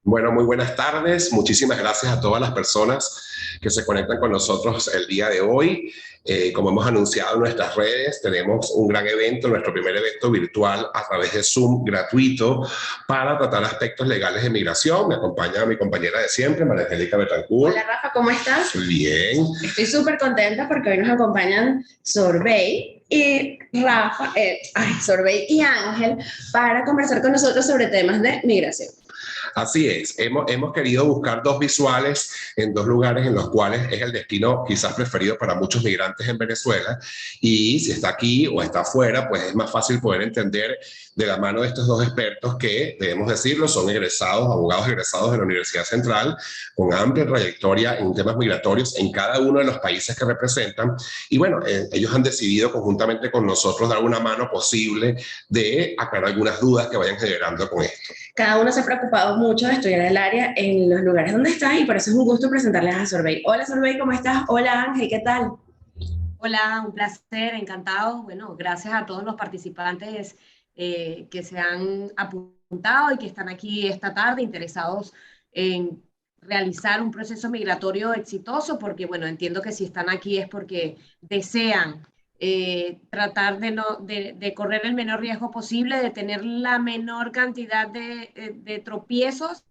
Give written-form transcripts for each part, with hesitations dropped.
Bueno, muy buenas tardes. Muchísimas gracias a todas las personas que se conectan con nosotros el día de hoy. Como hemos anunciado en nuestras redes, tenemos un gran evento, nuestro primer evento virtual a través de Zoom gratuito para tratar aspectos legales de migración. Me acompaña mi compañera de siempre, María Angélica Betancourt. Hola Rafa, ¿cómo estás? Bien. Estoy súper contenta porque hoy nos acompañan Sorbey y Sorbey y Ángel para conversar con nosotros sobre temas de migración. Así es, hemos querido buscar dos visuales en dos lugares en los cuales es el destino quizás preferido para muchos migrantes en Venezuela, y si está aquí o está afuera, pues es más fácil poder entender de la mano de estos dos expertos que, debemos decirlo, son abogados egresados de la Universidad Central, con amplia trayectoria en temas migratorios en cada uno de los países que representan. Y bueno, ellos han decidido conjuntamente con nosotros dar una mano posible de aclarar algunas dudas que vayan generando con esto. Cada uno se ha preocupado mucho de estudiar el área en los lugares donde está y por eso es un gusto presentarles a Sorbey. Hola Sorbey, ¿cómo estás? Hola Ángel, ¿qué tal? Hola, un placer, encantado. Bueno, gracias a todos los participantes que se han apuntado y que están aquí esta tarde interesados en realizar un proceso migratorio exitoso, porque bueno, entiendo que si están aquí es porque desean tratar de correr el menor riesgo posible, de tener la menor cantidad de tropiezos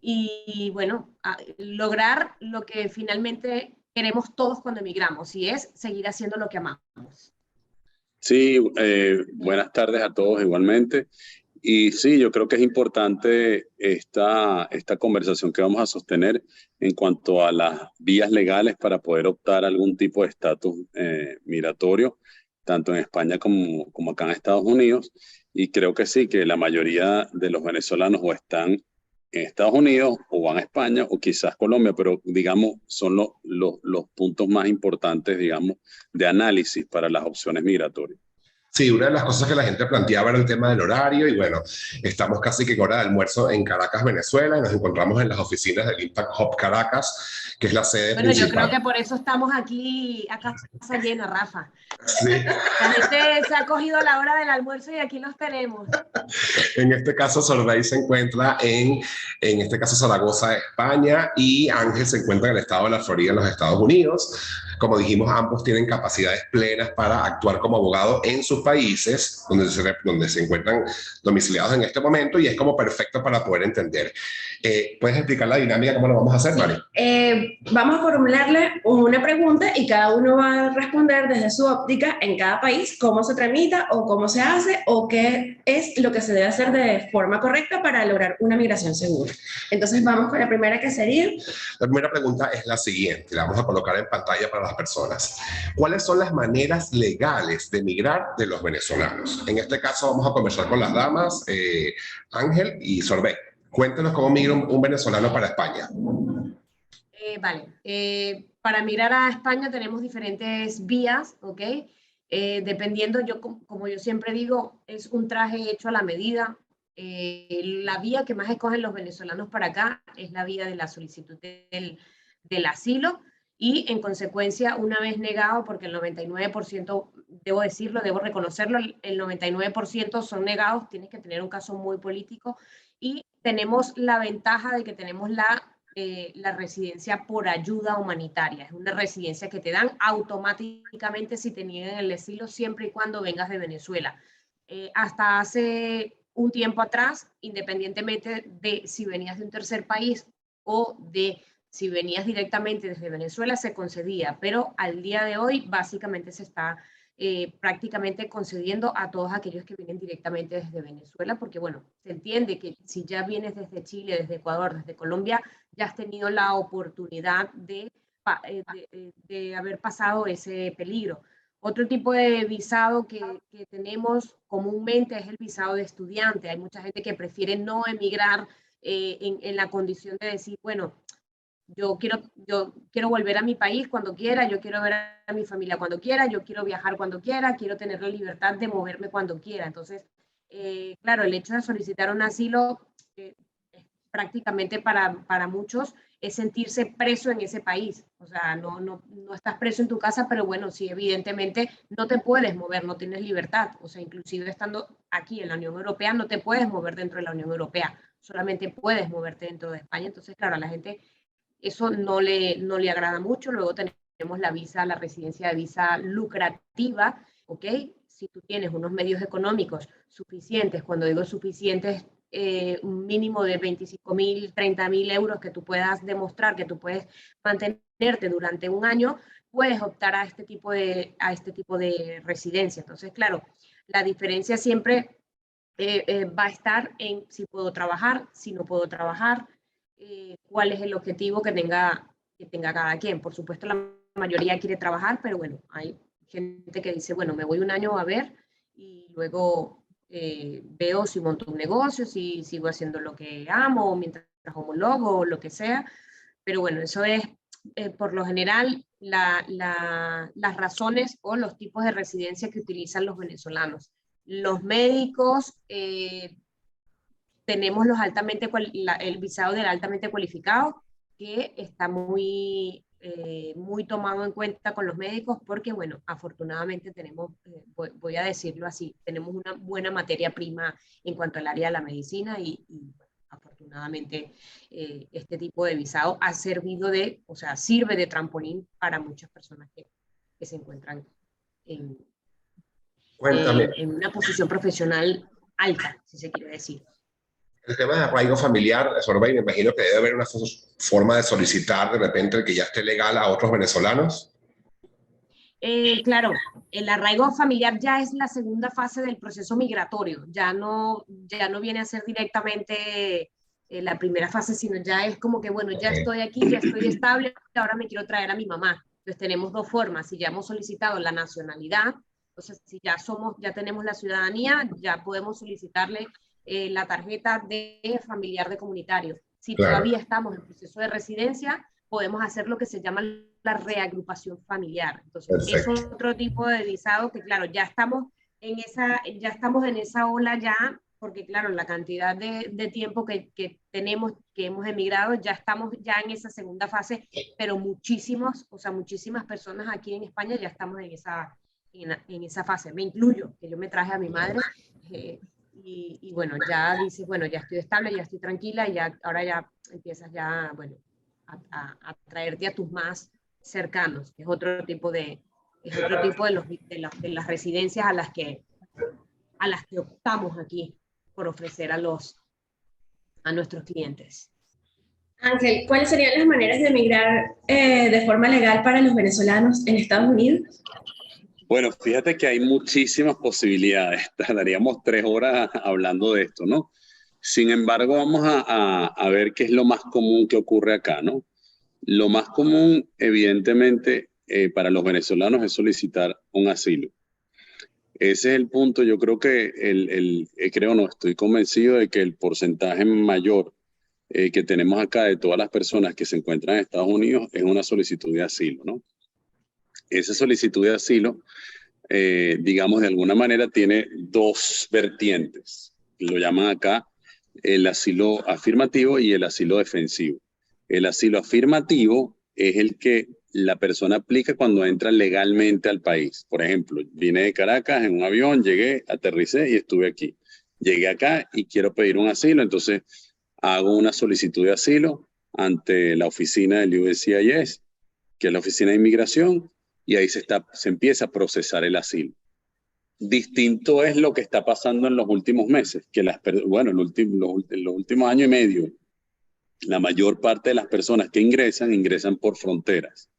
y bueno, lograr lo que finalmente queremos todos cuando emigramos, y es seguir haciendo lo que amamos. Sí, buenas tardes a todos igualmente. Y sí, yo creo que es importante esta conversación que vamos a sostener en cuanto a las vías legales para poder optar a algún tipo de estatus migratorio, tanto en España como acá en Estados Unidos. Y creo que sí, que la mayoría de los venezolanos o están en Estados Unidos o van a España o quizás Colombia, pero digamos son los puntos más importantes, digamos, de análisis para las opciones migratorias. Sí, una de las cosas que la gente planteaba era el tema del horario y bueno, estamos casi que en hora de almuerzo en Caracas, Venezuela, y nos encontramos en las oficinas del Impact Hub Caracas, que es la sede Bueno, yo creo principal. que por eso estamos aquí a casa llena, Rafa. Sí. La gente se ha cogido la hora del almuerzo y aquí los tenemos. En este caso, Sorbey se encuentra en este caso, Zaragoza, España, y Ángel se encuentra en el estado de la Florida, en los Estados Unidos. Como dijimos, ambos tienen capacidades plenas para actuar como abogado en sus países, donde se encuentran domiciliados en este momento, y es como perfecto para poder entender. ¿Puedes explicar la dinámica, cómo lo vamos a hacer, Sí. Mari? Vamos a formularle una pregunta y cada uno va a responder desde su óptica en cada país cómo se tramita o cómo se hace o qué es lo que se debe hacer de forma correcta para lograr una migración segura. Entonces vamos con la primera, que sería... La primera pregunta es la siguiente, la vamos a colocar en pantalla para las personas. ¿Cuáles son las maneras legales de migrar de los venezolanos? En este caso vamos a conversar con las damas, Ángel y Sorbet. Cuéntenos cómo migra un venezolano para España. Para migrar a España tenemos diferentes vías, ¿ok? Dependiendo, como yo siempre digo, es un traje hecho a la medida. La vía que más escogen los venezolanos para acá es la vía de la solicitud del asilo, y en consecuencia, una vez negado, porque el 99%, debo decirlo, debo reconocerlo, el 99% son negados, tienes que tener un caso muy político, y tenemos la ventaja de que tenemos la residencia por ayuda humanitaria. Es una residencia que te dan automáticamente si te niegan el asilo, siempre y cuando vengas de Venezuela. Hasta hace un tiempo atrás, independientemente de si venías de un tercer país o de si venías directamente desde Venezuela, se concedía, pero al día de hoy básicamente se está prácticamente concediendo a todos aquellos que vienen directamente desde Venezuela, porque bueno, se entiende que si ya vienes desde Chile, desde Ecuador, desde Colombia, ya has tenido la oportunidad de haber pasado ese peligro. Otro tipo de visado que tenemos comúnmente es el visado de estudiante. Hay mucha gente que prefiere no emigrar en la condición de decir, bueno, yo quiero volver a mi país cuando quiera, yo quiero ver a mi familia cuando quiera, yo quiero viajar cuando quiera, quiero tener la libertad de moverme cuando quiera. Entonces, claro, el hecho de solicitar un asilo prácticamente para muchos es sentirse preso en ese país. O sea, no estás preso en tu casa, pero bueno, sí, evidentemente no te puedes mover, no tienes libertad. O sea, inclusive estando aquí en la Unión Europea, no te puedes mover dentro de la Unión Europea, solamente puedes moverte dentro de España. Entonces, claro, a la gente eso no le agrada mucho. Luego tenemos la residencia de visa lucrativa, ¿ok? Si tú tienes unos medios económicos suficientes, cuando digo suficientes, un mínimo de 25.000, 30.000 euros que tú puedas demostrar que tú puedes mantenerte durante un año, puedes optar a este tipo de residencia. Entonces, claro, la diferencia siempre va a estar en si puedo trabajar, si no puedo trabajar, cuál es el objetivo que tenga cada quien. Por supuesto, la mayoría quiere trabajar, pero bueno, hay gente que dice, bueno, me voy un año a ver y luego veo si monto un negocio, si sigo haciendo lo que amo, mientras homologo o lo que sea. Pero bueno, eso es por lo general las razones o los tipos de residencia que utilizan los venezolanos. Los médicos, tenemos el visado del altamente cualificado, que está muy tomado en cuenta con los médicos porque, bueno, afortunadamente tenemos, voy a decirlo así, tenemos una buena materia prima en cuanto al área de la medicina y afortunadamente este tipo de visado ha servido sirve de trampolín para muchas personas que se encuentran en una posición profesional alta, si se quiere decir. El tema de arraigo familiar, Sorbey, me imagino que debe haber una forma de solicitar de repente el que ya esté legal a otros venezolanos. Claro, el arraigo familiar ya es la segunda fase del proceso migratorio, ya no viene a ser directamente la primera fase, sino ya es como que, bueno, ya estoy aquí, ya estoy estable, ahora me quiero traer a mi mamá. Entonces tenemos dos formas: si ya hemos solicitado la nacionalidad, entonces si ya tenemos la ciudadanía, ya podemos solicitarle la tarjeta de familiar de comunitario. Si todavía estamos en proceso de residencia, podemos hacer lo que se llama la reagrupación familiar. Entonces, perfecto, es otro tipo de visado que, claro, ya estamos en esa ola ya, porque, claro, la cantidad de tiempo que tenemos, que hemos emigrado, ya estamos ya en esa segunda fase, pero muchísimas personas aquí en España ya estamos en esa fase. Me incluyo, que yo me traje a mi madre, y bueno, ya dices, bueno, ya estoy estable, ya estoy tranquila, y ahora ya empiezas ya, bueno, a traerte a tus más cercanos, que es otro tipo de las residencias a las que optamos aquí por ofrecer a nuestros clientes. Ángel, ¿cuáles serían las maneras de emigrar de forma legal para los venezolanos en Estados Unidos? Bueno, fíjate que hay muchísimas posibilidades. Tardaríamos 3 horas hablando de esto, ¿no? Sin embargo, vamos a ver qué es lo más común que ocurre acá, ¿no? Lo más común, evidentemente, para los venezolanos es solicitar un asilo. Ese es el punto. Yo creo que estoy convencido de que el porcentaje mayor que tenemos acá de todas las personas que se encuentran en Estados Unidos es una solicitud de asilo, ¿no? Esa solicitud de asilo, digamos, de alguna manera tiene 2 vertientes. Lo llaman acá el asilo afirmativo y el asilo defensivo. El asilo afirmativo es el que la persona aplica cuando entra legalmente al país. Por ejemplo, vine de Caracas en un avión, llegué, aterricé y estuve aquí. Llegué acá y quiero pedir un asilo, entonces hago una solicitud de asilo ante la oficina del USCIS, que es la oficina de inmigración, y ahí se empieza a procesar el asilo. Distinto es lo que está pasando en los últimos meses, que en los últimos año y medio, la mayor parte de las personas que ingresan por fronteras.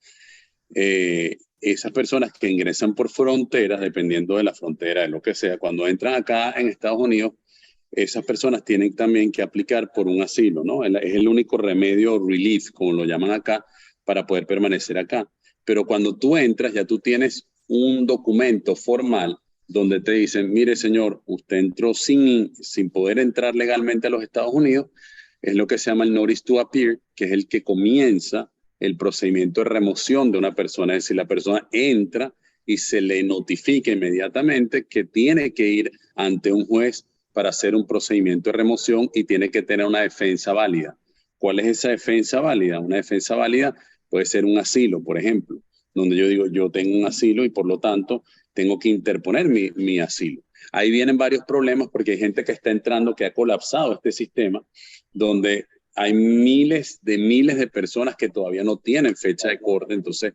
Esas personas que ingresan por fronteras, dependiendo de la frontera, de lo que sea, cuando entran acá en Estados Unidos, esas personas tienen también que aplicar por un asilo, ¿no? Es el único remedio, relief, como lo llaman acá, para poder permanecer acá. Pero cuando tú entras, ya tú tienes un documento formal donde te dicen, mire señor, usted entró sin poder entrar legalmente a los Estados Unidos. Es lo que se llama el Notice to Appear, que es el que comienza el procedimiento de remoción de una persona. Es decir, la persona entra y se le notifica inmediatamente que tiene que ir ante un juez para hacer un procedimiento de remoción y tiene que tener una defensa válida. ¿Cuál es esa defensa válida? Una defensa válida puede ser un asilo, por ejemplo, donde yo digo, yo tengo un asilo y por lo tanto tengo que interponer mi asilo. Ahí vienen varios problemas porque hay gente que está entrando, que ha colapsado este sistema, donde hay miles de personas que todavía no tienen fecha de corte. Entonces,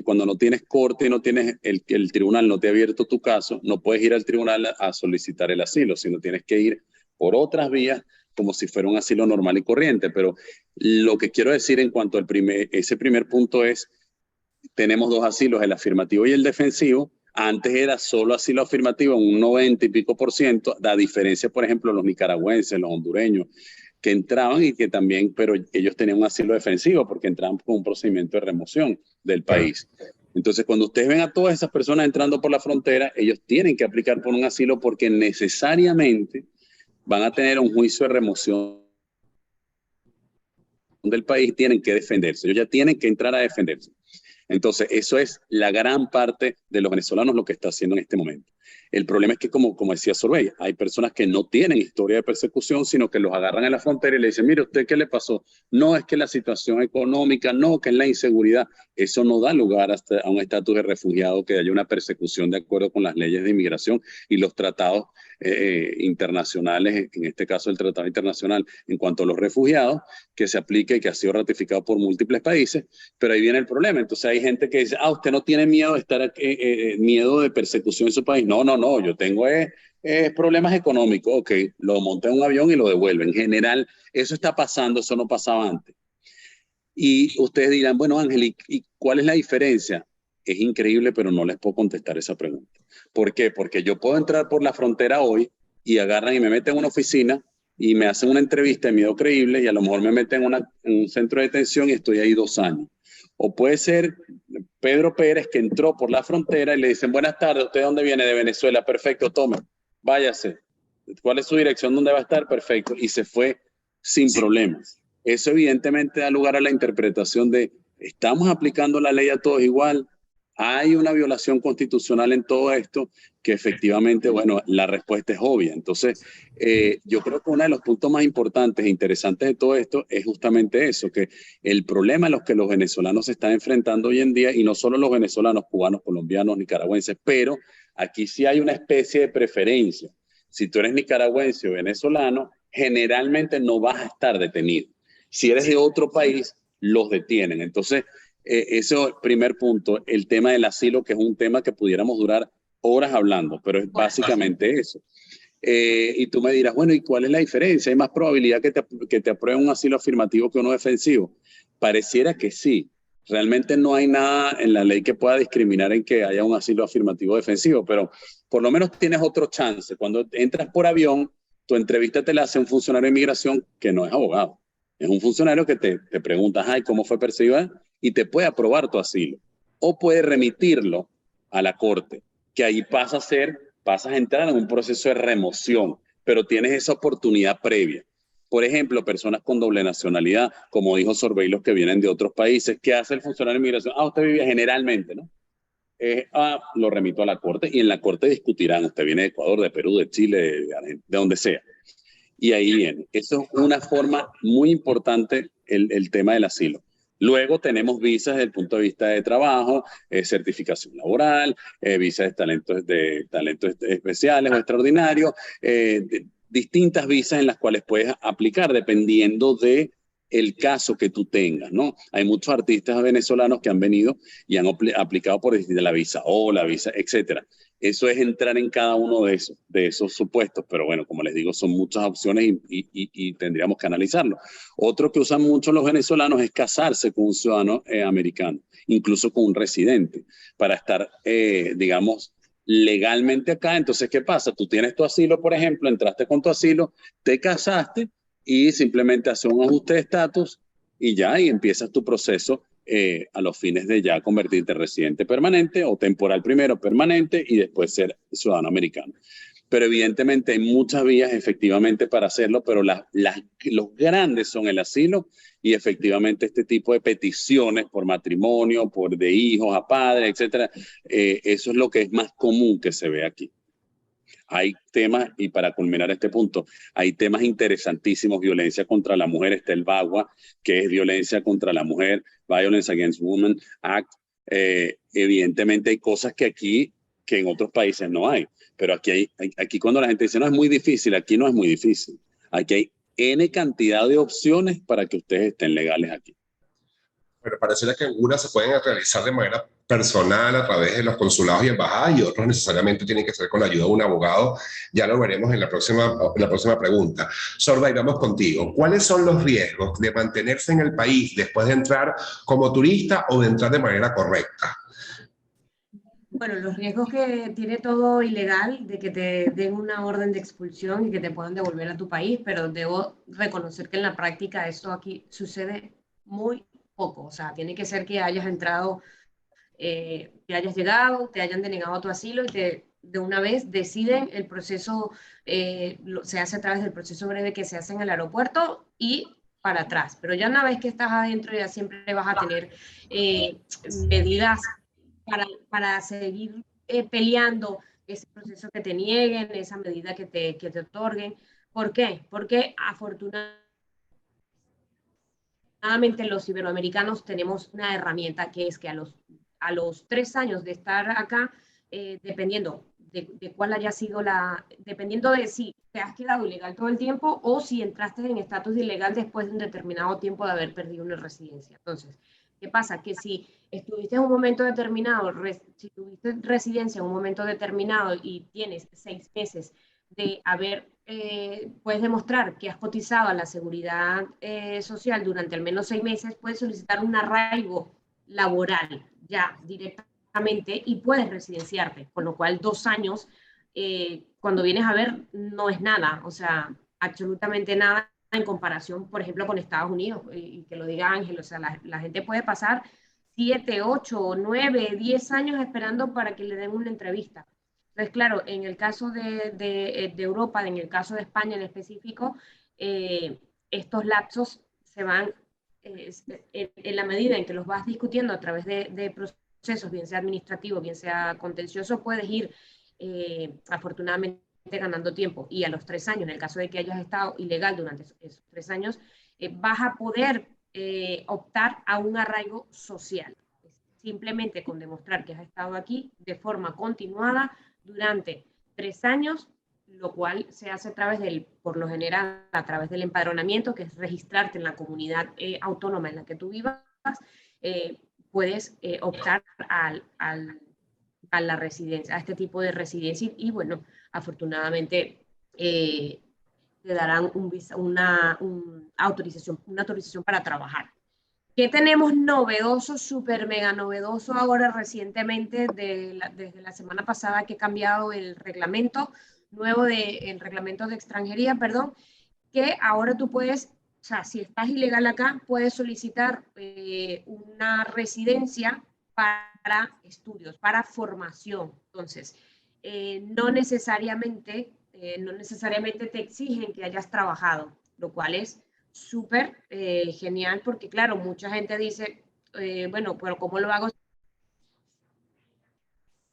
cuando no tienes corte, no tienes el tribunal no te ha abierto tu caso, no puedes ir al tribunal a solicitar el asilo, sino tienes que ir por otras vías como si fuera un asilo normal y corriente. Pero lo que quiero decir en cuanto al ese primer punto es, tenemos dos asilos, el afirmativo y el defensivo. Antes era solo asilo afirmativo, un 90 y pico %, a diferencia, por ejemplo, los nicaragüenses, los hondureños, que entraban y que también, pero ellos tenían un asilo defensivo porque entraban con un procedimiento de remoción del país. Entonces, cuando ustedes ven a todas esas personas entrando por la frontera, ellos tienen que aplicar por un asilo porque necesariamente van a tener un juicio de remoción del país, tienen que defenderse. Ellos ya tienen que entrar a defenderse. Entonces, eso es la gran parte de los venezolanos lo que está haciendo en este momento. El problema es que, como decía Sorbey, hay personas que no tienen historia de persecución, sino que los agarran en la frontera y le dicen, mire, ¿usted qué le pasó? No, es que la situación económica, no, que es la inseguridad. Eso no da lugar a un estatus de refugiado, que haya una persecución de acuerdo con las leyes de inmigración y los tratados internacionales, en este caso el Tratado Internacional en cuanto a los refugiados, que se aplica y que ha sido ratificado por múltiples países. Pero ahí viene el problema. Entonces hay gente que dice, usted no tiene miedo de estar miedo de persecución en su país. No, yo tengo problemas económicos. Ok, lo monta en un avión y lo devuelve. En general, eso está pasando, eso no pasaba antes. Y ustedes dirán, bueno, Ángel, ¿y cuál es la diferencia? Es increíble, pero no les puedo contestar esa pregunta. ¿Por qué? Porque yo puedo entrar por la frontera hoy y agarran y me meten en una oficina y me hacen una entrevista de miedo creíble y a lo mejor me meten en un centro de detención y estoy ahí 2 años. O puede ser Pedro Pérez, que entró por la frontera y le dicen, buenas tardes, ¿usted de dónde viene? De Venezuela. Perfecto, tome, váyase. ¿Cuál es su dirección? ¿Dónde va a estar? Perfecto. Y se fue sin problemas. Eso evidentemente da lugar a la interpretación de, ¿estamos aplicando la ley a todos igual? ¿Hay una violación constitucional en todo esto? Que efectivamente, bueno, la respuesta es obvia. Entonces, yo creo que uno de los puntos más importantes e interesantes de todo esto es justamente eso, que el problema a los que los venezolanos se están enfrentando hoy en día, y no solo los venezolanos, cubanos, colombianos, nicaragüenses, pero aquí sí hay una especie de preferencia. Si tú eres nicaragüense o venezolano, generalmente no vas a estar detenido. Si eres de otro país, los detienen. Entonces, ese es el primer punto, el tema del asilo, que es un tema que pudiéramos durar horas hablando, pero es básicamente eso. Y tú me dirás, bueno, ¿y cuál es la diferencia? ¿Hay más probabilidad que te aprueben un asilo afirmativo que uno defensivo? Pareciera que sí. Realmente no hay nada en la ley que pueda discriminar en que haya un asilo afirmativo defensivo, pero por lo menos tienes otro chance. Cuando entras por avión, tu entrevista te la hace un funcionario de inmigración que no es abogado. Es un funcionario que te pregunta, ay, ¿cómo fue percibida? Y te puede aprobar tu asilo. O puede remitirlo a la corte, que ahí pasas a entrar en un proceso de remoción, pero tienes esa oportunidad previa. Por ejemplo, personas con doble nacionalidad, como dijo Sorbey, los que vienen de otros países, ¿qué hace el funcionario de inmigración? Usted vive generalmente, ¿no? Lo remito a la corte y en la corte discutirán, usted viene de Ecuador, de Perú, de Chile, de donde sea. Y ahí viene. Eso es una forma muy importante, el tema del asilo. Luego tenemos visas desde el punto de vista de trabajo, certificación laboral, visas de talentos especiales o extraordinarios, distintas visas en las cuales puedes aplicar dependiendo de el caso que tú tengas, ¿no? Hay muchos artistas venezolanos que han venido y han aplicado por la visa O, la visa, etcétera. Eso es entrar en cada uno de esos supuestos, pero bueno, como les digo, son muchas opciones y tendríamos que analizarlo. Otro que usan mucho los venezolanos es casarse con un ciudadano americano, incluso con un residente, para estar, digamos, legalmente acá. Entonces, ¿qué pasa? Tú tienes tu asilo, por ejemplo, entraste con tu asilo, te casaste y simplemente haces un ajuste de estatus y ya, y empiezas tu proceso a los fines de ya convertirte en residente permanente o temporal primero, permanente y después ser ciudadano americano. Pero evidentemente hay muchas vías efectivamente para hacerlo, pero los grandes son el asilo y efectivamente este tipo de peticiones por matrimonio, de hijos a padres, etcétera, eso es lo que es más común que se ve aquí. hay temas, y para culminar este punto, hay temas interesantísimos, violencia contra la mujer, está el VAWA, que es violencia contra la mujer, Violence Against Women Act. Evidentemente hay cosas que en otros países no hay, pero aquí cuando la gente dice, no, es muy difícil, aquí no es muy difícil. Aquí hay N cantidad de opciones para que ustedes estén legales aquí. Pero pareciera que algunas se pueden realizar de manera personal a través de los consulados y embajadas y otros necesariamente tienen que ser con la ayuda de un abogado. Ya lo veremos en la próxima pregunta. Sorday, vamos contigo. ¿Cuáles son los riesgos de mantenerse en el país después de entrar como turista o de entrar de manera correcta? Bueno, los riesgos que tiene todo ilegal, de que te den una orden de expulsión y que te puedan devolver a tu país, pero debo reconocer que en la práctica esto aquí sucede muy poco. O sea, tiene que ser que hayas entrado, que hayas llegado, te hayan denegado tu asilo y de una vez deciden el proceso, se hace a través del proceso breve que se hace en el aeropuerto y para atrás. Pero ya una vez que estás adentro ya siempre vas a tener medidas para seguir peleando ese proceso que te nieguen, esa medida que te otorguen. ¿Por qué? Porque afortunadamente los iberoamericanos tenemos una herramienta que es que a los 3 años de estar acá, dependiendo de cuál haya sido dependiendo de si te has quedado ilegal todo el tiempo o si entraste en estatus de ilegal después de un determinado tiempo de haber perdido una residencia. Entonces, ¿qué pasa? Que si estuviste en un momento determinado, si tuviste residencia en un momento determinado y tienes 6 meses de puedes demostrar que has cotizado a la seguridad social durante al menos 6 meses, puedes solicitar un arraigo laboral ya directamente y puedes residenciarte, con lo cual 2 años, cuando vienes a ver, no es nada, o sea, absolutamente nada en comparación, por ejemplo, con Estados Unidos, y que lo diga Ángel, o sea, la gente puede pasar 7, 8, 9, 10 años esperando para que le den una entrevista. Entonces, claro, en el caso de Europa, en el caso de España en específico, estos lapsos se van, en la medida en que los vas discutiendo a través de procesos, bien sea administrativo, bien sea contencioso, puedes ir afortunadamente ganando tiempo. Y a los 3 años, en el caso de que hayas estado ilegal durante esos 3 años, vas a poder optar a un arraigo social. Simplemente con demostrar que has estado aquí de forma continuada durante 3 años, lo cual se hace a través por lo general, a través del empadronamiento, que es registrarte en la comunidad autónoma en la que tú vivas, puedes optar a la residencia, a este tipo de residencia y bueno, afortunadamente te darán una autorización para trabajar. ¿Qué tenemos novedoso, súper mega novedoso ahora recientemente, desde la semana pasada que he cambiado el reglamento el reglamento de extranjería, perdón, que ahora tú puedes, o sea, si estás ilegal acá, puedes solicitar una residencia para estudios, para formación. Entonces, no necesariamente te exigen que hayas trabajado, lo cual es súper genial porque, claro, mucha gente dice, bueno, pero ¿cómo lo hago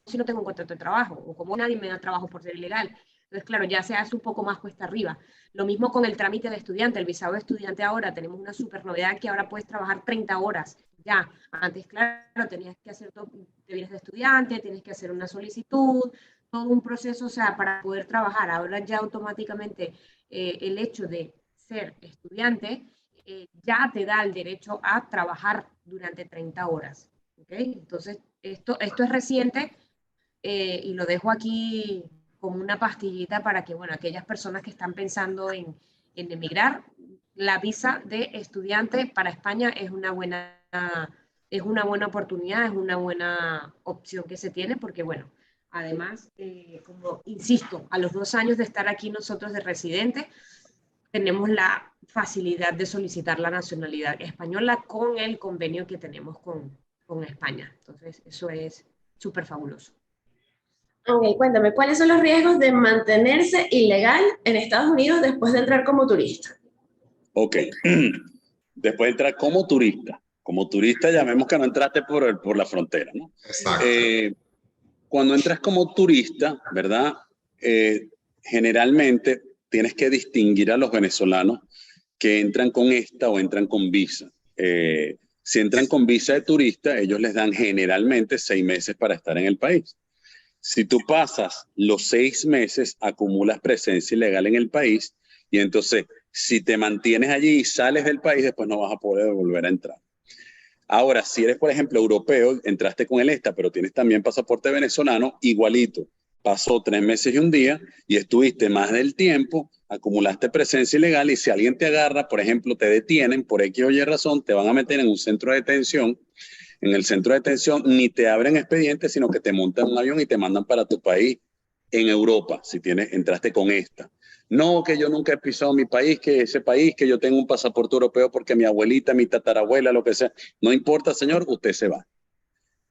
si no tengo un contrato de trabajo? O ¿cómo nadie me da trabajo por ser ilegal? Entonces, claro, ya se hace un poco más cuesta arriba. Lo mismo con el trámite de estudiante, el visado de estudiante ahora, tenemos una súper novedad que ahora puedes trabajar 30 horas. Ya, antes, claro, tenías que hacer todo, te vienes de estudiante, tienes que hacer una solicitud, todo un proceso, o sea, para poder trabajar. Ahora ya automáticamente el hecho de ser estudiante ya te da el derecho a trabajar durante 30 horas. ¿Okay? Entonces, esto es reciente y lo dejo aquí como una pastillita para que, bueno, aquellas personas que están pensando en emigrar, la visa de estudiante para España es una buena oportunidad, es una buena opción que se tiene porque, bueno, además, como insisto, a los 2 años de estar aquí nosotros de residente, tenemos la facilidad de solicitar la nacionalidad española con el convenio que tenemos con España. Entonces, eso es súper fabuloso. Ok, cuéntame, ¿cuáles son los riesgos de mantenerse ilegal en Estados Unidos después de entrar como turista? Ok, después de entrar como turista, llamemos que no entraste por la frontera, ¿no? Exacto. Cuando entras como turista, ¿verdad? generalmente tienes que distinguir a los venezolanos que entran con esta o entran con visa. Si entran con visa de turista, ellos les dan generalmente 6 meses para estar en el país. Si tú pasas los 6 meses, acumulas presencia ilegal en el país y entonces si te mantienes allí y sales del país, después no vas a poder volver a entrar. Ahora, si eres, por ejemplo, europeo, entraste con el ESTA, pero tienes también pasaporte venezolano, igualito. Pasó 3 meses y 1 día y estuviste más del tiempo, acumulaste presencia ilegal y si alguien te agarra, por ejemplo, te detienen por X o Y razón, te van a meter en un centro de detención. En el centro de detención ni te abren expediente, sino que te montan en un avión y te mandan para tu país en Europa, si entraste con esta. No, que yo nunca he pisado mi país, que ese país, que yo tengo un pasaporte europeo porque mi abuelita, mi tatarabuela, lo que sea. No importa, señor, usted se va.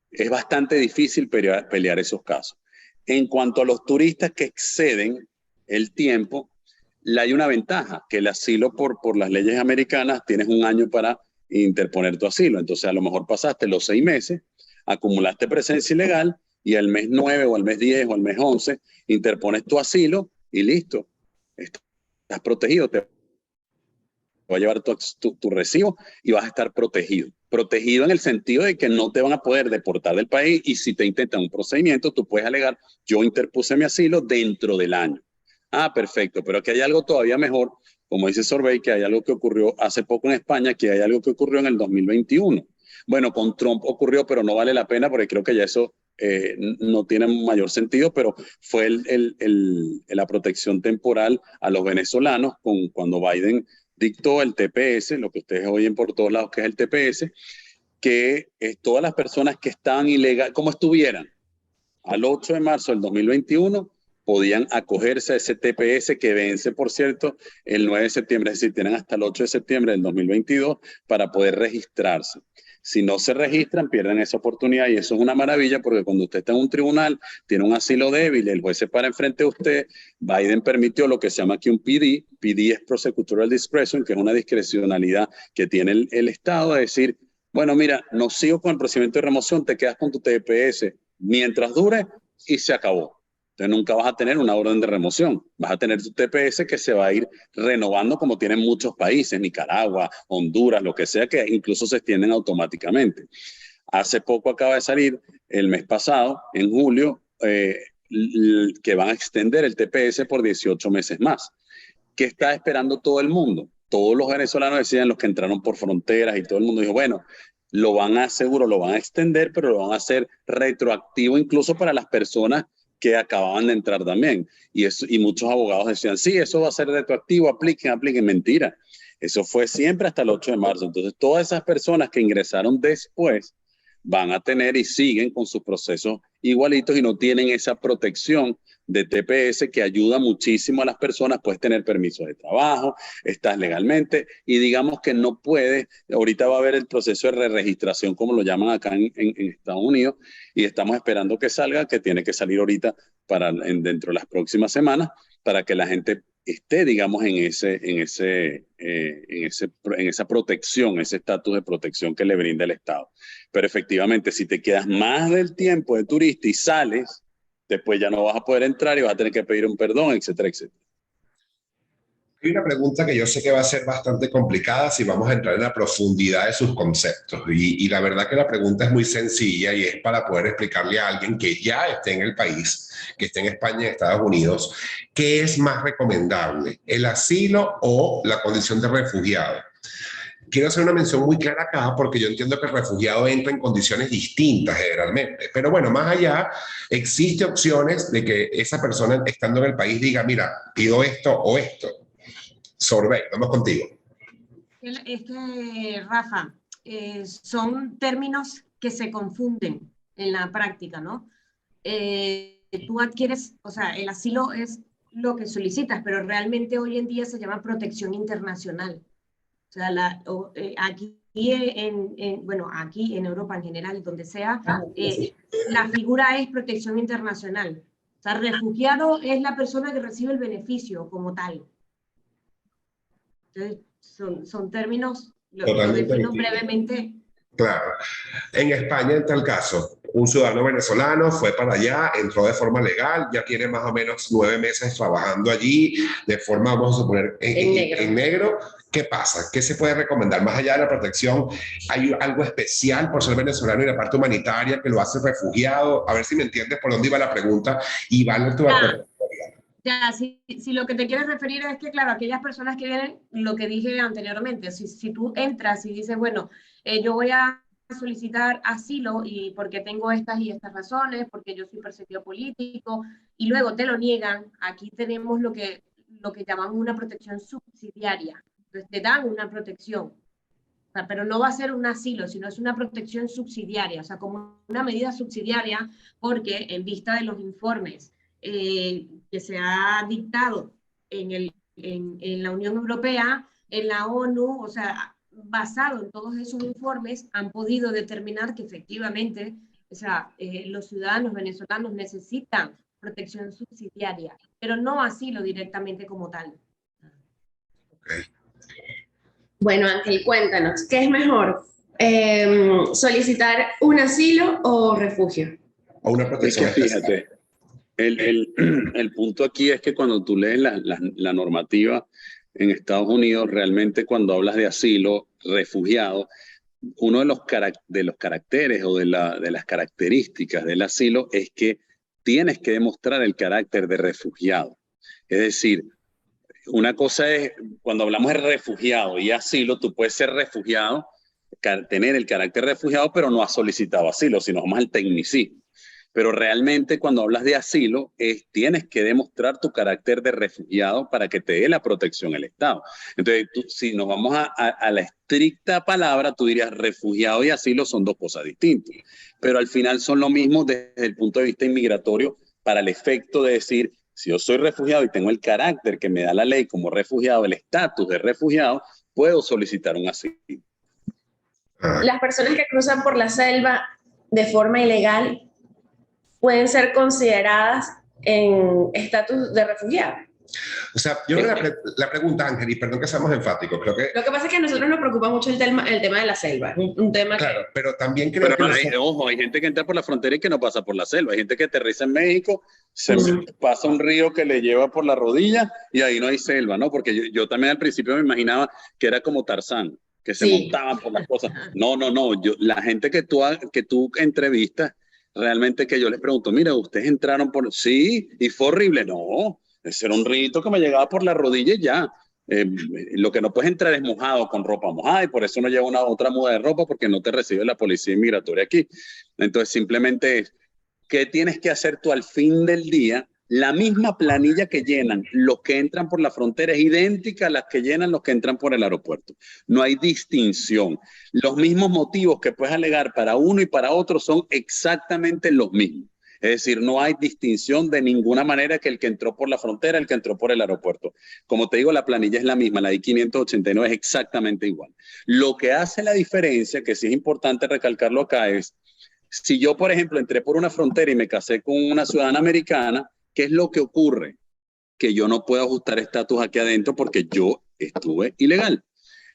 Es bastante difícil pelear esos casos. En cuanto a los turistas que exceden el tiempo, hay una ventaja, que el asilo por las leyes americanas tienes 1 año para interponer tu asilo. Entonces a lo mejor pasaste los 6 meses, acumulaste presencia ilegal y al mes 9 o al mes 10 o al mes 11 interpones tu asilo y listo. Estás protegido, te va a llevar tu recibo y vas a estar protegido. Protegido en el sentido de que no te van a poder deportar del país y si te intentan un procedimiento, tú puedes alegar, yo interpuse mi asilo dentro del año. Ah, perfecto, pero aquí hay algo todavía mejor, como dice Sorbey, que hay algo que ocurrió hace poco en España, que hay algo que ocurrió en el 2021. Bueno, con Trump ocurrió, pero no vale la pena porque creo que ya eso no tiene mayor sentido, pero fue la protección temporal a los venezolanos cuando Biden dictó el TPS, lo que ustedes oyen por todos lados que es el TPS, que todas las personas que estaban ilegal, como estuvieran, al 8 de marzo del 2021, podían acogerse a ese TPS que vence, por cierto, el 9 de septiembre, es decir, tienen hasta el 8 de septiembre del 2022 para poder registrarse. Si no se registran, pierden esa oportunidad y eso es una maravilla porque cuando usted está en un tribunal, tiene un asilo débil, el juez se para enfrente de usted, Biden permitió lo que se llama aquí un PD, PD es Prosecutorial Discretion, que es una discrecionalidad que tiene el Estado, de decir, bueno, mira, no sigo con el procedimiento de remoción, te quedas con tu TPS mientras dure y se acabó. Entonces nunca vas a tener una orden de remoción, vas a tener tu TPS que se va a ir renovando como tienen muchos países, Nicaragua, Honduras, lo que sea, que incluso se extienden automáticamente. Hace poco acaba de salir, el mes pasado, en julio, que van a extender el TPS por 18 meses más. ¿Qué está esperando todo el mundo? Todos los venezolanos decían, los que entraron por fronteras y todo el mundo dijo, bueno, lo van a seguro, lo van a extender, pero lo van a hacer retroactivo incluso para las personas que acababan de entrar también. Y muchos abogados decían, sí, eso va a ser retroactivo, apliquen. Mentira. Eso fue siempre hasta el 8 de marzo. Entonces, todas esas personas que ingresaron después van a tener y siguen con sus procesos igualitos y no tienen esa protección de TPS que ayuda muchísimo a las personas. Puedes tener permiso de trabajo, estás legalmente y digamos que no puedes, ahorita va a haber el proceso de re-registración como lo llaman acá en Estados Unidos y estamos esperando que salga, que tiene que salir ahorita dentro de las próximas semanas para que la gente esté, digamos, en esa protección, ese estatus de protección que le brinda el Estado. Pero efectivamente, si te quedas más del tiempo de turista y sales, después ya no vas a poder entrar y vas a tener que pedir un perdón, etcétera, etcétera. Hay una pregunta que yo sé que va a ser bastante complicada si vamos a entrar en la profundidad de sus conceptos. Y la verdad que la pregunta es muy sencilla y es para poder explicarle a alguien que ya esté en el país, que esté en España, en Estados Unidos, ¿qué es más recomendable? ¿El asilo o la condición de refugiado? Quiero hacer una mención muy clara acá porque yo entiendo que el refugiado entra en condiciones distintas generalmente. Pero bueno, más allá, existe opciones de que esa persona estando en el país diga, mira, pido esto o esto. Sorbey, vamos contigo. Es que, Rafa, son términos que se confunden en la práctica, ¿no? Tú adquieres, o sea, el asilo es lo que solicitas, pero realmente hoy en día se llama protección internacional. O sea, aquí aquí en Europa en general, donde sea, la figura es protección internacional. O sea, refugiado es la persona que recibe el beneficio como tal. Entonces, son términos, lo defino brevemente. Claro. En España, en tal caso, un ciudadano venezolano, fue para allá, entró de forma legal, ya tiene más o menos 9 meses trabajando allí, de forma, vamos a suponer, en negro. ¿Qué pasa? ¿Qué se puede recomendar? Más allá de la protección, ¿hay algo especial por ser venezolano y la parte humanitaria que lo hace refugiado? A ver si me entiendes por dónde iba la pregunta y vale tu acuerdo. Ya, si lo que te quieres referir es que, claro, aquellas personas que vienen, lo que dije anteriormente, si tú entras y dices, bueno, yo voy a solicitar asilo y porque tengo estas y estas razones, porque yo soy perseguido político, y luego te lo niegan, aquí tenemos lo que llamamos una protección subsidiaria. Entonces te dan una protección, o sea, pero no va a ser un asilo, sino es una protección subsidiaria, o sea, como una medida subsidiaria, porque en vista de los informes que se ha dictado en la Unión Europea, en la ONU, o sea, basado en todos esos informes, han podido determinar que efectivamente, o sea, los ciudadanos venezolanos necesitan protección subsidiaria, pero no asilo directamente como tal. Okay. Bueno, Ángel, cuéntanos, ¿qué es mejor? ¿Solicitar un asilo o refugio? O una protección Es que fíjate, el punto aquí es que cuando tú lees la normativa en Estados Unidos, realmente cuando hablas de asilo, refugiado, uno de los caracteres o de las características del asilo es que tienes que demostrar el carácter de refugiado. Es decir, una cosa es, cuando hablamos de refugiado y asilo, tú puedes ser refugiado, tener el carácter de refugiado, pero no has solicitado asilo, sino vamos al tecnicismo. Pero realmente cuando hablas de asilo, tienes que demostrar tu carácter de refugiado para que te dé la protección el Estado. Entonces, si nos vamos a la estricta palabra, tú dirías refugiado y asilo son dos cosas distintas. Pero al final son lo mismo desde el punto de vista inmigratorio para el efecto de decir, si yo soy refugiado y tengo el carácter que me da la ley como refugiado, el estatus de refugiado, puedo solicitar un asilo. Las personas que cruzan por la selva de forma ilegal pueden ser consideradas en estatus de refugiado. O sea, yo creo que la pregunta, Ángel, y perdón que seamos enfáticos, creo que... Lo que pasa es que a nosotros nos preocupa mucho el tema de la selva, un tema claro, pero también creo que... Ojo, hay gente que entra por la frontera y que no pasa por la selva. Hay gente que aterriza en México, pasa un río que le lleva por la rodilla y ahí no hay selva, ¿no? Porque yo también al principio me imaginaba que era como Tarzán, que se montaban por las cosas. No. La gente que tú entrevistas, realmente que yo les pregunto, mira, ¿ustedes entraron por...? Sí, y fue horrible. No, ese era un rito que me llegaba por la rodilla y ya. Lo que no puedes entrar es mojado con ropa mojada y por eso no lleva otra muda de ropa porque no te recibe la policía inmigratoria aquí. Entonces simplemente es, ¿qué tienes que hacer tú al fin del día? La misma planilla que llenan los que entran por la frontera es idéntica a las que llenan los que entran por el aeropuerto. No hay distinción. Los mismos motivos que puedes alegar para uno y para otro son exactamente los mismos. Es decir, no hay distinción de ninguna manera que el que entró por la frontera, el que entró por el aeropuerto. Como te digo, la planilla es la misma, la I-589 es exactamente igual. Lo que hace la diferencia, que sí es importante recalcarlo acá, es si yo, por ejemplo, entré por una frontera y me casé con una ciudadana americana, ¿qué es lo que ocurre? Que yo no puedo ajustar estatus aquí adentro porque yo estuve ilegal.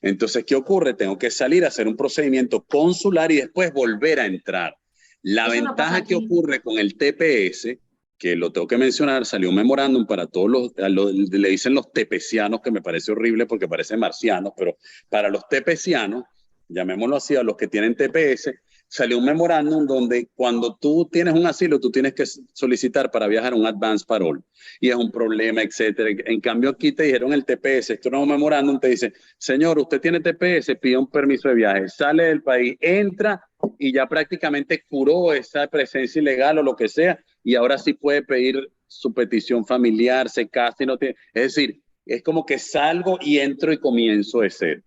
Entonces, ¿qué ocurre? Tengo que salir a hacer un procedimiento consular y después volver a entrar. La ventaja que ocurre con el TPS, que lo tengo que mencionar, salió un memorándum para todos le dicen los tepecianos, que me parece horrible porque parece marcianos, pero para los tepecianos, llamémoslo así, a los que tienen TPS, salió un memorándum donde cuando tú tienes un asilo, tú tienes que solicitar para viajar un advance parole. Y es un problema, etcétera. En cambio, aquí te dijeron el TPS, esto no es un memorándum, te dice, señor, usted tiene TPS, pide un permiso de viaje, sale del país, entra y ya prácticamente curó esa presencia ilegal o lo que sea, y ahora sí puede pedir su petición familiar, se casa y no tiene... Es decir, es como que salgo y entro y comienzo de cero.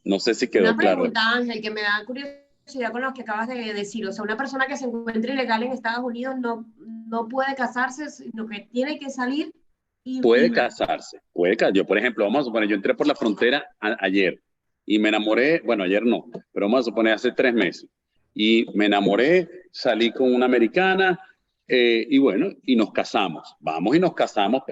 No sé si quedó claro. Una pregunta, Ángel, que me da curiosidad con lo que acabas de decir. O sea, una persona que se encuentra ilegal en Estados Unidos no puede casarse, sino que tiene que salir y... Puede casarse. Yo, por ejemplo, vamos a suponer, yo entré por la frontera ayer y me enamoré, bueno, ayer no, pero vamos a suponer hace 3 meses. Y me enamoré, salí con una americana y bueno, y nos casamos. Vamos y nos casamos.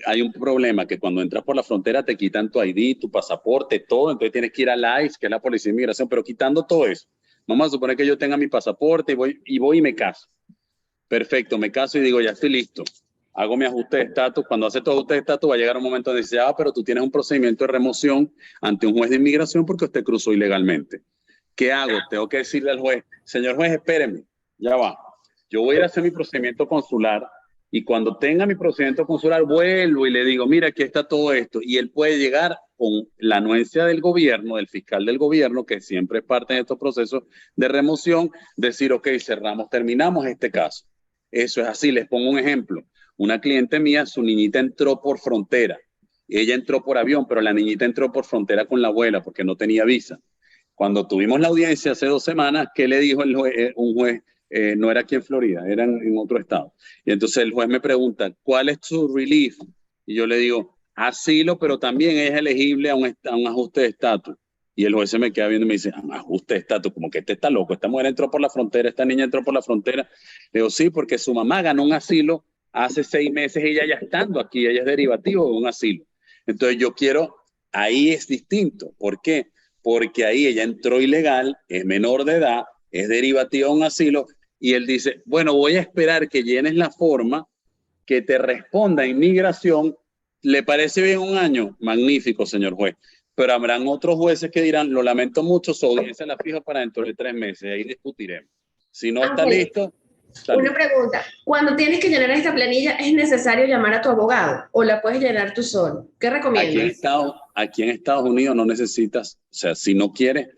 Hay un problema que cuando entras por la frontera te quitan tu ID, tu pasaporte, todo. Entonces tienes que ir a la ICE, que es la Policía de Inmigración, pero quitando todo eso. Vamos a suponer que yo tenga mi pasaporte y voy y me caso. Perfecto, me caso y digo, ya estoy listo. Hago mi ajuste de estatus. Cuando hace tu ajuste de estatus va a llegar un momento donde dice, pero tú tienes un procedimiento de remoción ante un juez de inmigración porque usted cruzó ilegalmente. ¿Qué hago? Tengo que decirle al juez, señor juez, espéreme, ya va. Yo voy a ir a hacer mi procedimiento consular y cuando tenga mi procedimiento consular vuelvo y le digo, mira, aquí está todo esto. Y él puede llegar con la anuencia del gobierno, del fiscal del gobierno, que siempre es parte de estos procesos de remoción, decir, ok, cerramos, terminamos este caso. Eso es así. Les pongo un ejemplo. Una cliente mía, su niñita entró por frontera. Ella entró por avión, pero la niñita entró por frontera con la abuela porque no tenía visa. Cuando tuvimos la audiencia hace 2 semanas, ¿qué le dijo un juez? No era aquí en Florida, era en otro estado. Y entonces el juez me pregunta, ¿cuál es su relief? Y yo le digo, asilo, pero también es elegible a un ajuste de estatus. Y el juez se me queda viendo y me dice, ajuste de estatus, como que este está loco, esta mujer entró por la frontera, esta niña entró por la frontera. Le digo, sí, porque su mamá ganó un asilo hace 6 meses, ella ya estando aquí, ella es derivativo de un asilo. Entonces yo quiero, ahí es distinto. ¿Por qué? Porque ahí ella entró ilegal, es menor de edad, es derivativa de un asilo, y él dice, bueno, voy a esperar que llenes la forma, que te responda inmigración. ¿Le parece bien 1 año? Magnífico, señor juez. Pero habrán otros jueces que dirán, lo lamento mucho, su audiencia la fijo para dentro de 3 meses, ahí discutiremos. Si no está listo... Una pregunta, cuando tienes que llenar esta planilla, ¿es necesario llamar a tu abogado o la puedes llenar tú solo? ¿Qué recomiendas? Aquí en Estados Unidos no necesitas, o sea, si no quieres,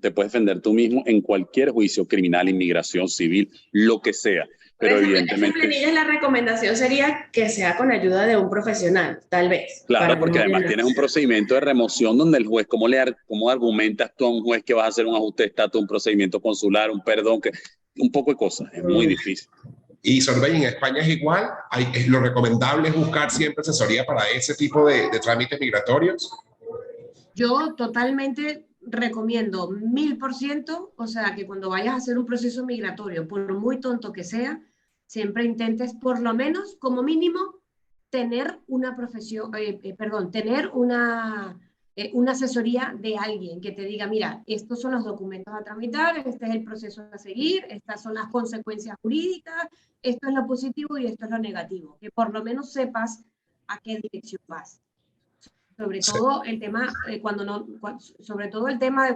te puedes defender tú mismo en cualquier juicio criminal, inmigración, civil, lo que sea. Pero evidentemente... Esa planilla, la recomendación sería que sea con ayuda de un profesional, tal vez. Claro, porque además tienes un procedimiento de remoción donde el juez, ¿cómo argumentas tú a un juez que vas a hacer un ajuste de estatus, un procedimiento consular, un perdón, un poco de cosas? Es muy difícil. Y Sorbey, en España es igual. Lo recomendable es buscar siempre asesoría para ese tipo de trámites migratorios. Yo totalmente recomiendo 1000%, o sea, que cuando vayas a hacer un proceso migratorio, por muy tonto que sea, siempre intentes por lo menos, como mínimo, tener una profesión, tener una asesoría de alguien que te diga, mira, estos son los documentos a tramitar, este es el proceso a seguir, estas son las consecuencias jurídicas, esto es lo positivo y esto es lo negativo, que por lo menos sepas a qué dirección vas. Sobre todo el tema de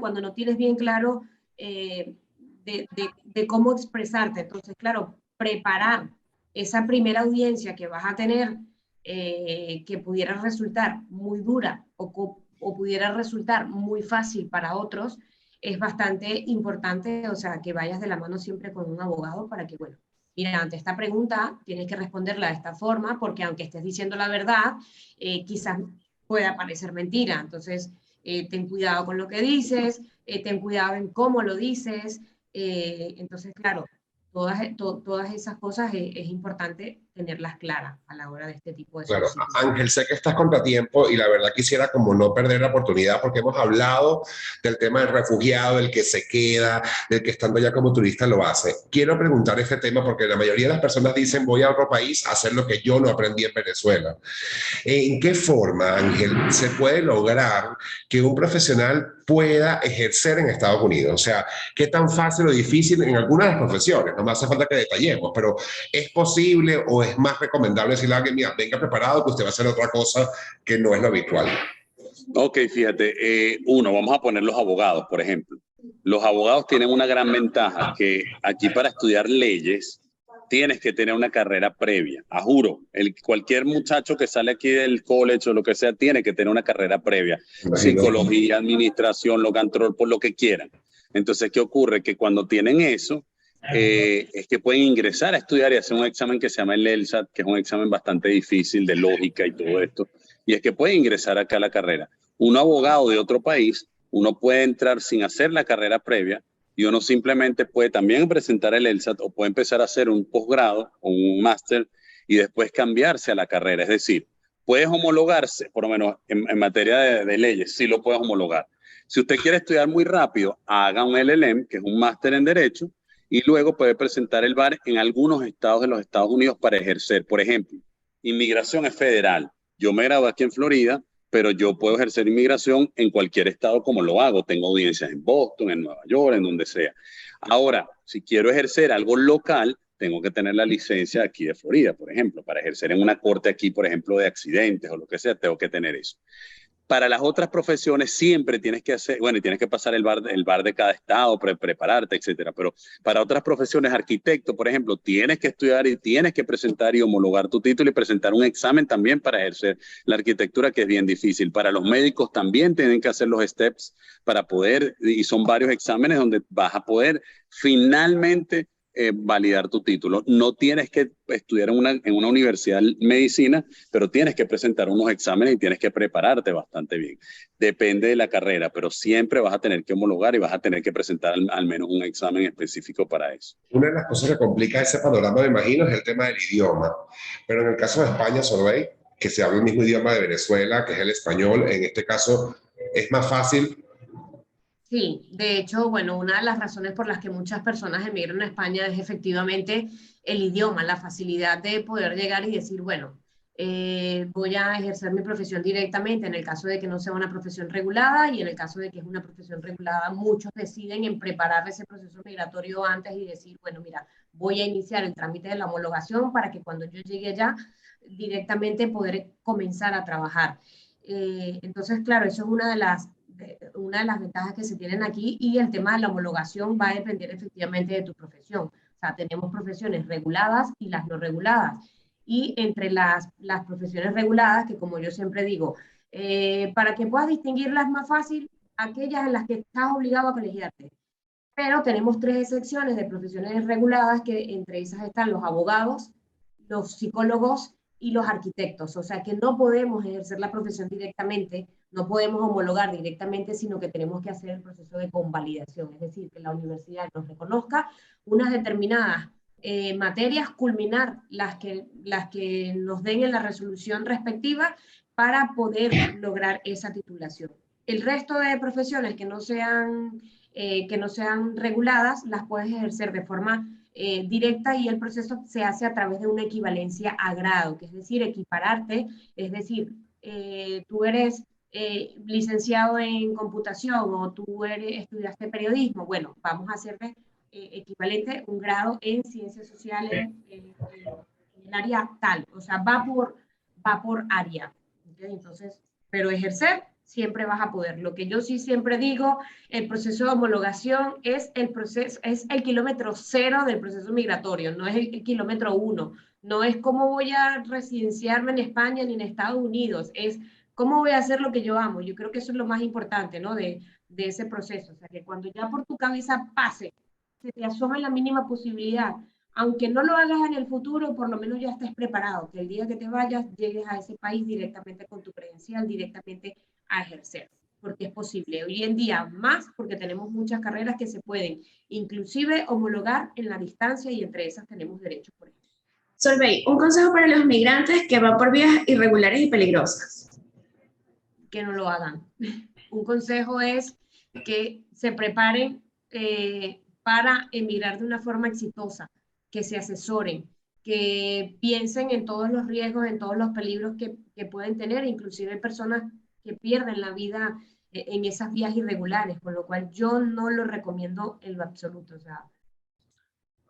cuando no tienes bien claro de cómo expresarte. Entonces, claro, preparar esa primera audiencia que vas a tener, que pudiera resultar muy dura o pudiera resultar muy fácil para otros, es bastante importante, o sea, que vayas de la mano siempre con un abogado para que, bueno, mira, ante esta pregunta tienes que responderla de esta forma, porque aunque estés diciendo la verdad, quizás pueda parecer mentira. Entonces, ten cuidado con lo que dices, ten cuidado en cómo lo dices. Entonces, claro, todas esas cosas es importante tenerlas claras a la hora de este tipo de solicitud. Claro, solicitud. Ángel, sé que estás contratiempo y la verdad quisiera como no perder la oportunidad porque hemos hablado del tema del refugiado, del que se queda, del que estando ya como turista lo hace. Quiero preguntar este tema porque la mayoría de las personas dicen voy a otro país a hacer lo que yo no aprendí en Venezuela. ¿En qué forma, Ángel, se puede lograr que un profesional pueda ejercer en Estados Unidos? O sea, ¿qué tan fácil o difícil en algunas de las profesiones? No me hace falta que detallemos, pero ¿es posible o es más recomendable decirle a alguien, mira, venga preparado que usted va a hacer otra cosa que no es lo habitual? Ok, fíjate, vamos a poner los abogados, por ejemplo. Los abogados tienen una gran ventaja, que aquí para estudiar leyes tienes que tener una carrera previa. A juro, cualquier muchacho que sale aquí del college o lo que sea, tiene que tener una carrera previa. Psicología, administración, por lo que quieran. Entonces, ¿qué ocurre? Que cuando tienen eso, es que pueden ingresar a estudiar y hacer un examen que se llama el LSAT, que es un examen bastante difícil de lógica y todo esto. Y es que pueden ingresar acá a la carrera. Un abogado de otro país, uno puede entrar sin hacer la carrera previa, y uno simplemente puede también presentar el LSAT o puede empezar a hacer un posgrado o un máster y después cambiarse a la carrera. Es decir, puedes homologarse, por lo menos en materia de leyes, sí lo puedes homologar. Si usted quiere estudiar muy rápido, haga un LLM, que es un máster en Derecho, y luego puede presentar el bar en algunos estados de los Estados Unidos para ejercer. Por ejemplo, inmigración es federal. Yo me gradué aquí en Florida, pero yo puedo ejercer inmigración en cualquier estado como lo hago. Tengo audiencias en Boston, en Nueva York, en donde sea. Ahora, si quiero ejercer algo local, tengo que tener la licencia aquí de Florida, por ejemplo. Para ejercer en una corte aquí, por ejemplo, de accidentes o lo que sea, tengo que tener eso. Para las otras profesiones siempre tienes que hacer, bueno, y tienes que pasar el bar de cada estado, prepararte, etcétera. Pero para otras profesiones, arquitecto, por ejemplo, tienes que estudiar y tienes que presentar y homologar tu título y presentar un examen también para ejercer la arquitectura, que es bien difícil. Para los médicos también tienen que hacer los steps para poder, y son varios exámenes donde vas a poder finalmente validar tu título. No tienes que estudiar en una universidad de medicina, pero tienes que presentar unos exámenes y tienes que prepararte bastante bien. Depende de la carrera, pero siempre vas a tener que homologar y vas a tener que presentar al menos un examen específico para eso. Una de las cosas que complica ese panorama, me imagino, es el tema del idioma. Pero en el caso de España, Solveig, que se habla el mismo idioma de Venezuela, que es el español, en este caso es más fácil. Sí, de hecho, bueno, una de las razones por las que muchas personas emigran a España es efectivamente el idioma, la facilidad de poder llegar y decir, bueno, voy a ejercer mi profesión directamente en el caso de que no sea una profesión regulada, y en el caso de que es una profesión regulada, muchos deciden en preparar ese proceso migratorio antes y decir, bueno, mira, voy a iniciar el trámite de la homologación para que cuando yo llegue allá directamente poder comenzar a trabajar. Entonces, claro, eso es una de las ventajas que se tienen aquí, y el tema de la homologación va a depender efectivamente de tu profesión. O sea, tenemos profesiones reguladas y las no reguladas. Y entre las profesiones reguladas, que como yo siempre digo, para que puedas distinguirlas más fácil, aquellas en las que estás obligado a colegiarte. Pero tenemos 3 excepciones de profesiones reguladas, que entre esas están los abogados, los psicólogos y los arquitectos. O sea que no podemos ejercer la profesión directamente, no podemos homologar directamente, sino que tenemos que hacer el proceso de convalidación, es decir, que la universidad nos reconozca unas determinadas materias, culminar las que nos den en la resolución respectiva para poder lograr esa titulación. El resto de profesiones que no sean reguladas, las puedes ejercer de forma directa, y el proceso se hace a través de una equivalencia a grado, que es decir, equipararte, es decir, tú eres licenciado en computación o tú estudiaste periodismo, bueno, vamos a hacerle equivalente un grado en ciencias sociales en el área tal, o sea, va por área. ¿Okay? Entonces, pero ejercer siempre vas a poder. Lo que yo sí siempre digo, el proceso de homologación es el kilómetro 0 del proceso migratorio, no es el kilómetro 1. No es cómo voy a residenciarme en España ni en Estados Unidos, es cómo voy a hacer lo que yo amo. Yo creo que eso es lo más importante, ¿no? de ese proceso. O sea, que cuando ya por tu cabeza pase, se te asoma la mínima posibilidad, aunque no lo hagas en el futuro, por lo menos ya estés preparado, que el día que te vayas, llegues a ese país directamente con tu credencial, directamente a ejercer, porque es posible. Hoy en día más, porque tenemos muchas carreras que se pueden inclusive homologar en la distancia, y entre esas tenemos derechos, por ejemplo. Solveig, un consejo para los migrantes que van por vías irregulares y peligrosas. Que no lo hagan. Un consejo es que se preparen para emigrar de una forma exitosa, que se asesoren, que piensen en todos los riesgos, en todos los peligros que pueden tener, inclusive personas que pierden la vida en esas vías irregulares, con lo cual yo no lo recomiendo en lo absoluto. O sea,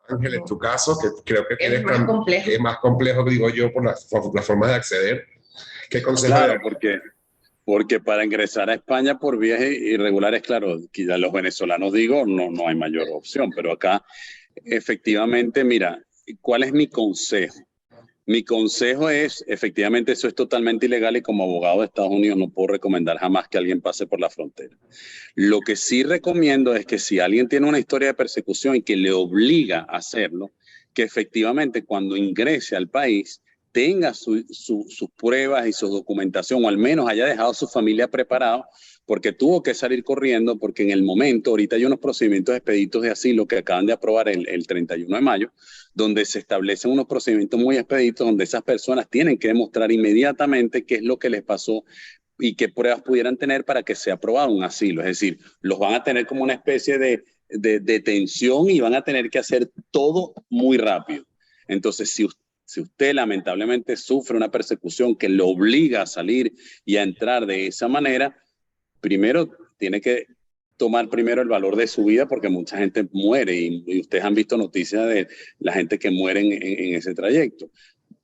Ángel, en tu caso, que creo que es más complejo. Es más complejo, digo yo, por las formas de acceder. ¿Qué consejo? Claro, porque para ingresar a España por vías irregulares, claro, quizá los venezolanos digo, no hay mayor opción, pero acá efectivamente, mira, ¿cuál es mi consejo? Mi consejo es, efectivamente, eso es totalmente ilegal, y como abogado de Estados Unidos no puedo recomendar jamás que alguien pase por la frontera. Lo que sí recomiendo es que si alguien tiene una historia de persecución y que le obliga a hacerlo, que efectivamente cuando ingrese al país tenga sus pruebas y su documentación, o al menos haya dejado a su familia preparado, porque tuvo que salir corriendo, porque en el momento, ahorita hay unos procedimientos expeditos de asilo que acaban de aprobar el 31 de mayo, donde se establecen unos procedimientos muy expeditos, donde esas personas tienen que demostrar inmediatamente qué es lo que les pasó y qué pruebas pudieran tener para que sea aprobado un asilo. Es decir, los van a tener como una especie de detención y van a tener que hacer todo muy rápido. Entonces, si Si usted lamentablemente sufre una persecución que lo obliga a salir y a entrar de esa manera, primero tiene que tomar primero el valor de su vida, porque mucha gente muere y ustedes han visto noticias de la gente que muere en ese trayecto.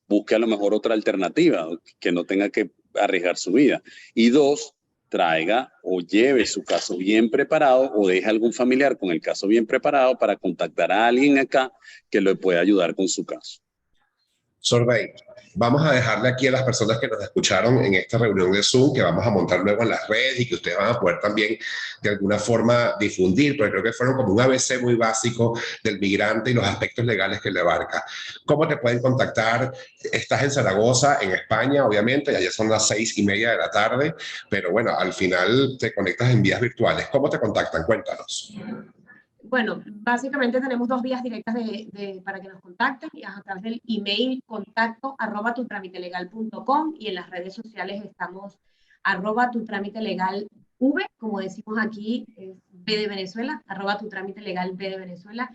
Busque a lo mejor otra alternativa, que no tenga que arriesgar su vida. Y dos, traiga o lleve su caso bien preparado o deje a algún familiar con el caso bien preparado para contactar a alguien acá que lo pueda ayudar con su caso. Sorbey, vamos a dejarle aquí a las personas que nos escucharon en esta reunión de Zoom, que vamos a montar luego en las redes y que ustedes van a poder también de alguna forma difundir, porque creo que fueron como un ABC muy básico del migrante y los aspectos legales que le abarca. ¿Cómo te pueden contactar? Estás en Zaragoza, en España, obviamente, ya son las 6:30 de la tarde, pero bueno, al final te conectas en vías virtuales. ¿Cómo te contactan? Cuéntanos. Bueno, básicamente tenemos dos vías directas para que nos contacten, a través del email contacto@tutramiteLegal.com, y en las redes sociales estamos @tutramiteLegalV, como decimos aquí, B de Venezuela, @tutramiteLegal B de Venezuela,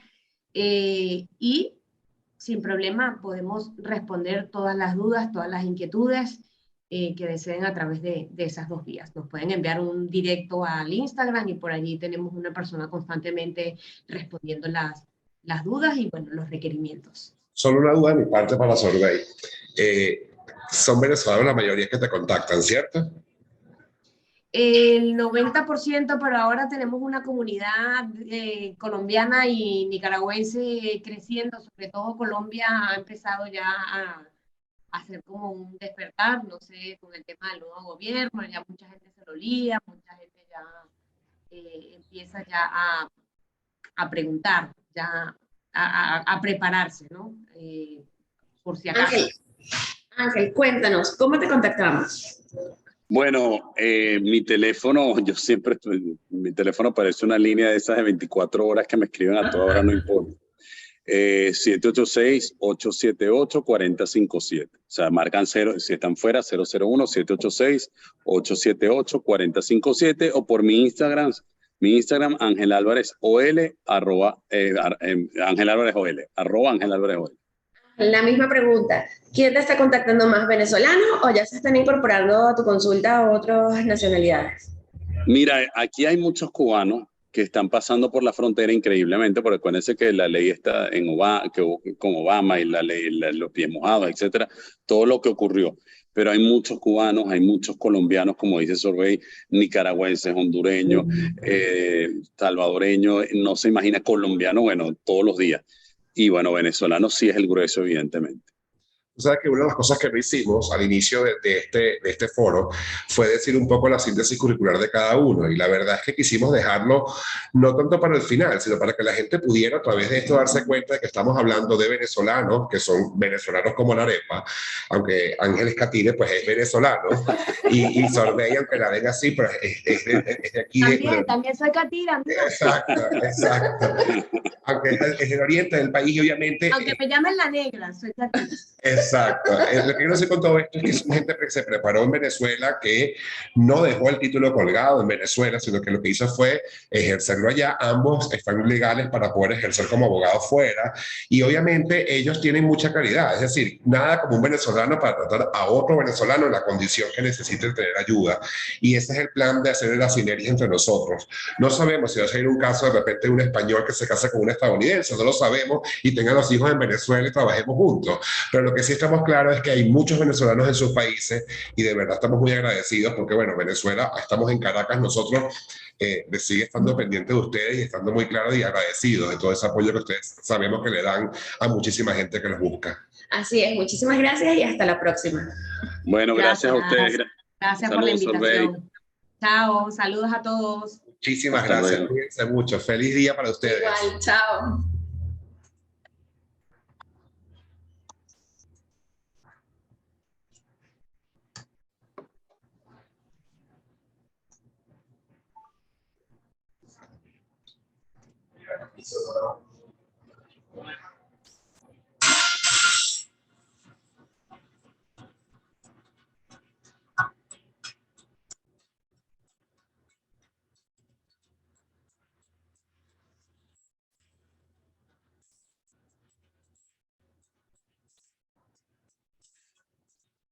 y sin problema podemos responder todas las dudas, todas las inquietudes que deseen a través de esas dos vías. Nos pueden enviar un directo al Instagram y por allí tenemos una persona constantemente respondiendo las dudas y, bueno, los requerimientos. Solo una duda de mi parte para Sorbey. Son venezolanos la mayoría que te contactan, ¿cierto? El 90%, pero ahora tenemos una comunidad colombiana y nicaragüense creciendo. Sobre todo Colombia ha empezado ya a hacer como un despertar, no sé, con el tema del nuevo gobierno, ya mucha gente se lo lía, mucha gente ya empieza ya a preguntar, ya a prepararse, ¿no? Por si acaso. Ángel, cuéntanos, ¿cómo te contactamos? Bueno, mi teléfono, mi teléfono parece una línea de esas de 24 horas que me escriben a toda hora, no importa. 786-878-4057. O sea, marcan 0, si están fuera, 001-786-878-4057, o por mi Instagram, Ángel Álvarez OL, Ángel Álvarez OL, @Ángel Álvarez OL. La misma pregunta, ¿quién te está contactando más, venezolano o ya se están incorporando a tu consulta otras nacionalidades? Mira, aquí hay muchos cubanos que están pasando por la frontera increíblemente, porque acuérdense que la ley está con Obama y la ley, los pies mojados, etcétera, todo lo que ocurrió. Pero hay muchos cubanos, hay muchos colombianos, como dice Sorbey, nicaragüenses, hondureños, salvadoreños, no se imagina, colombianos, bueno, todos los días. Y bueno, venezolanos sí es el grueso, evidentemente. O sea que una de las cosas que no hicimos al inicio de este foro fue decir un poco la síntesis curricular de cada uno. Y la verdad es que quisimos dejarlo no tanto para el final, sino para que la gente pudiera a través de esto darse cuenta de que estamos hablando de venezolanos, que son venezolanos como la arepa, aunque Ángeles Catine pues es venezolano, y Sorbey, aunque la ven así, pero es de aquí. También soy catira. Exacto, exacto. Aunque es del oriente del país y obviamente... Aunque me llamen la negra, soy catira. Exacto. Lo que quiero decir con todo esto es que son gente que se preparó en Venezuela, que no dejó el título colgado en Venezuela, sino que lo que hizo fue ejercerlo allá. Ambos están legales para poder ejercer como abogados fuera, y obviamente ellos tienen mucha calidad. Es decir, nada como un venezolano para tratar a otro venezolano en la condición que necesite tener ayuda. Y ese es el plan de hacer la sinergia entre nosotros. No sabemos si va a ser un caso de repente de un español que se casa con un estadounidense, no lo sabemos, y tenga los hijos en Venezuela y trabajemos juntos. Pero lo que sí estamos claros es que hay muchos venezolanos en sus países y de verdad estamos muy agradecidos porque, bueno, Venezuela, estamos en Caracas, nosotros sigue estando pendiente de ustedes y estando muy claros y agradecidos de todo ese apoyo que ustedes sabemos que le dan a muchísima gente que los busca. Así es, muchísimas gracias y hasta la próxima. Bueno, gracias a ustedes. Gracias por la invitación. Chao, saludos a todos. Muchísimas gracias, cuídense mucho. Feliz día para ustedes. Igual, chao. Eso,